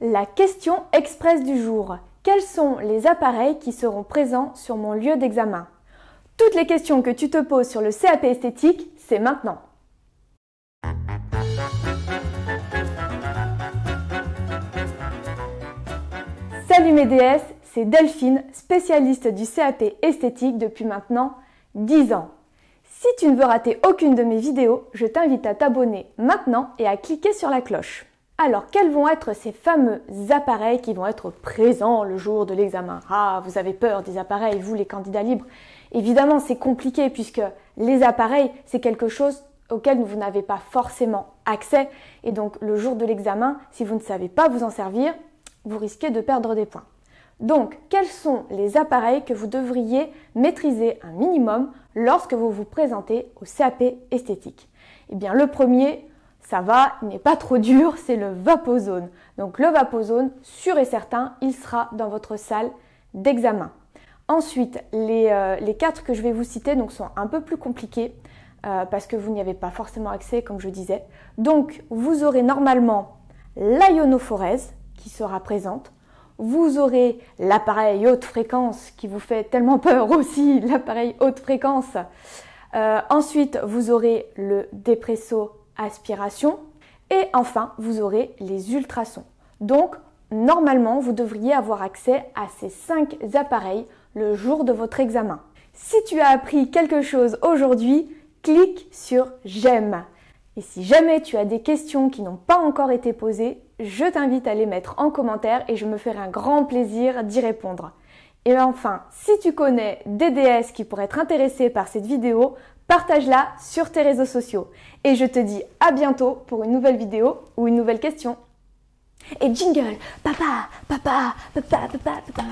La question express du jour. Quels sont les appareils qui seront présents sur mon lieu d'examen? Toutes les questions que tu te poses sur le CAP esthétique, c'est maintenant. Salut mes déesses, c'est Delphine, spécialiste du CAP esthétique depuis maintenant 10 ans. Si tu ne veux rater aucune de mes vidéos, je t'invite à t'abonner maintenant et à cliquer sur la cloche. Alors, quels vont être ces fameux appareils qui vont être présents le jour de l'examen? Ah, vous avez peur des appareils, vous les candidats libres? Évidemment, c'est compliqué puisque les appareils, c'est quelque chose auquel vous n'avez pas forcément accès. Et donc, le jour de l'examen, si vous ne savez pas vous en servir, vous risquez de perdre des points. Donc, quels sont les appareils que vous devriez maîtriser un minimum lorsque vous vous présentez au CAP esthétique? Eh bien, le premier, ça va, il n'est pas trop dur, c'est le VapoZone. Donc le VapoZone, sûr et certain, il sera dans votre salle d'examen. Ensuite, les 4 que je vais vous citer donc, sont un peu plus compliqués parce que vous n'y avez pas forcément accès, comme je disais. Donc, vous aurez normalement l'ionophorèse qui sera présente. Vous aurez l'appareil haute fréquence qui vous fait tellement peur aussi, l'appareil haute fréquence. Ensuite, vous aurez le dépresso aspiration et enfin vous aurez les ultrasons. Donc normalement vous devriez avoir accès à ces 5 appareils le jour de votre examen. Si tu as appris quelque chose aujourd'hui, clique sur j'aime. Et si jamais tu as des questions qui n'ont pas encore été posées, je t'invite à les mettre en commentaire et je me ferai un grand plaisir d'y répondre. Et enfin, si tu connais des déesses qui pourraient être intéressées par cette vidéo, partage-la sur tes réseaux sociaux. Et je te dis à bientôt pour une nouvelle vidéo ou une nouvelle question. Et jingle, papa, papa, papa, papa, papa.